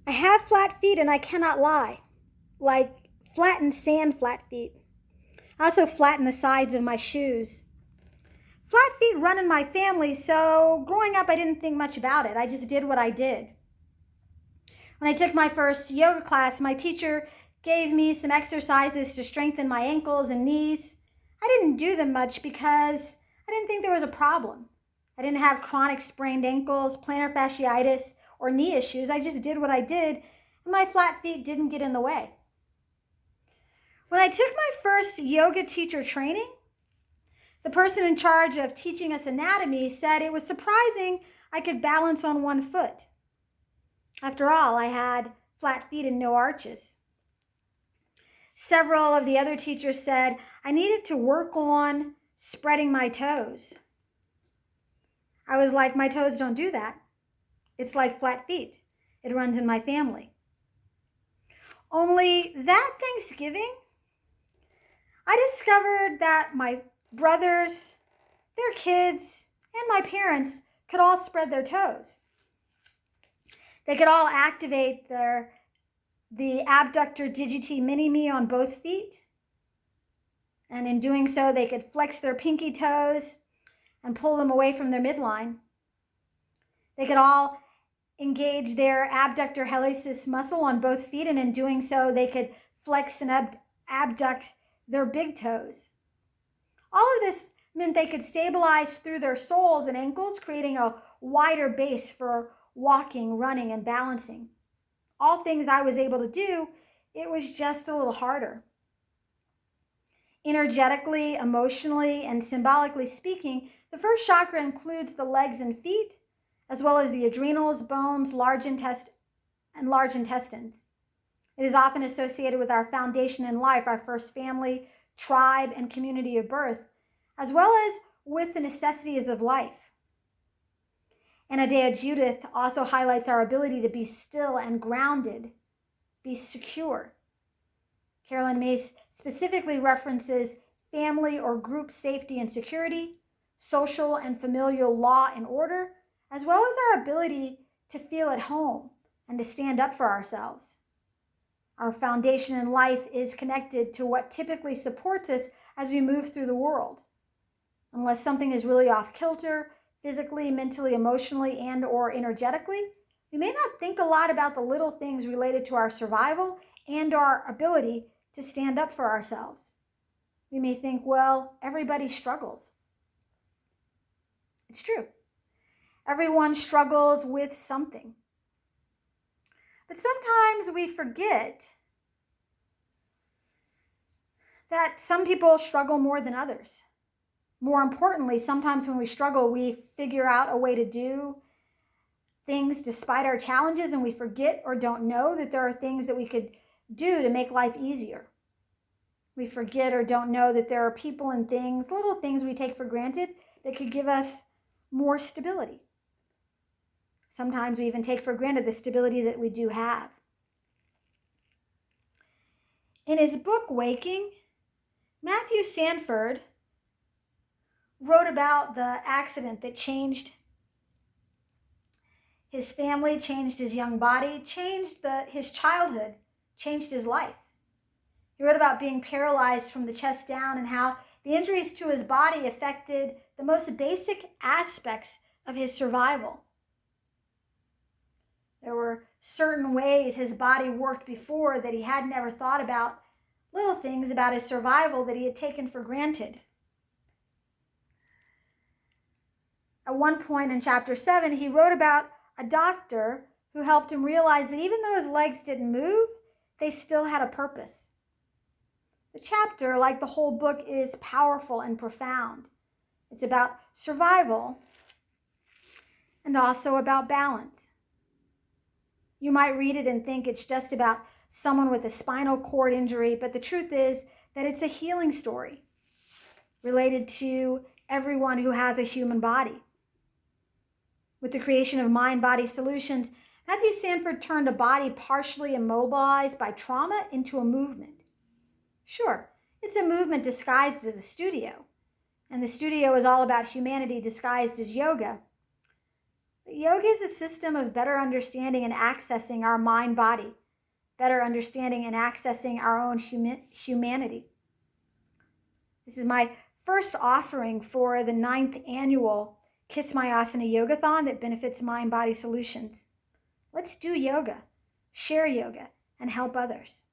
I have flat feet and I cannot lie, like flattened sand flat feet. I also flatten the sides of my shoes. Flat feet run in my family, so growing up I didn't think much about it. I just did what I did. When I took my first yoga class, my teacher gave me some exercises to strengthen my ankles and knees. I didn't do them much because I didn't think there was a problem. I didn't have chronic sprained ankles, plantar fasciitis, or knee issues. I just did what I did, and my flat feet didn't get in the way. When I took my first yoga teacher training, the person in charge of teaching us anatomy said it was surprising I could balance on one foot. After all, I had flat feet and no arches. Several of the other teachers said I needed to work on spreading my toes. I was like, my toes don't do that. It's like flat feet. It runs in my family. Only that Thanksgiving, I discovered that my brothers, their kids, and my parents could all spread their toes. They could all activate the abductor digiti mini-me on both feet. And in doing so, they could flex their pinky toes and pull them away from their midline. They could all engage their abductor hallucis muscle on both feet, and in doing so, they could flex and abduct their big toes. All of this meant they could stabilize through their soles and ankles, creating a wider base for walking, running, and balancing. All things I was able to do, it was just a little harder. Energetically, emotionally, and symbolically speaking, the first chakra includes the legs and feet, as well as the adrenals, bones, large intestines. It is often associated with our foundation in life, our first family, tribe, and community of birth, as well as with the necessities of life. Anadea Judith also highlights our ability to be still and grounded, be secure. Carolyn Mace specifically references family or group safety and security, social and familial law and order, as well as our ability to feel at home and to stand up for ourselves. Our foundation in life is connected to what typically supports us as we move through the world. Unless something is really off kilter, physically, mentally, emotionally, and or energetically, we may not think a lot about the little things related to our survival and our ability to stand up for ourselves. We may think, well, everybody struggles. It's true. Everyone struggles with something. But sometimes we forget that some people struggle more than others. More importantly, sometimes when we struggle, we figure out a way to do things despite our challenges, and we forget or don't know that there are things that we could do to make life easier. We forget or don't know that there are people and things, little things we take for granted that could give us more stability. Sometimes we even take for granted the stability that we do have. In his book, Waking, Matthew Sanford wrote about the accident that changed his family, changed his young body, changed his childhood, changed his life. He wrote about being paralyzed from the chest down and how the injuries to his body affected the most basic aspects of his survival. There were certain ways his body worked before that he had never thought about, little things about his survival that he had taken for granted. At one point in chapter 7, he wrote about a doctor who helped him realize that even though his legs didn't move, they still had a purpose. The chapter, like the whole book, is powerful and profound. It's about survival and also about balance. You might read it and think it's just about someone with a spinal cord injury, but the truth is that it's a healing story related to everyone who has a human body. With the creation of mind-body solutions, Matthew Sanford turned a body partially immobilized by trauma into a movement. Sure, it's a movement disguised as a studio, and the studio is all about humanity disguised as yoga. Yoga is a system of better understanding and accessing our mind-body, better understanding and accessing our own humanity. This is my first offering for the 9th annual Kiss My Asana Yogathon that benefits Mind Body Solutions. Let's do yoga, share yoga, and help others.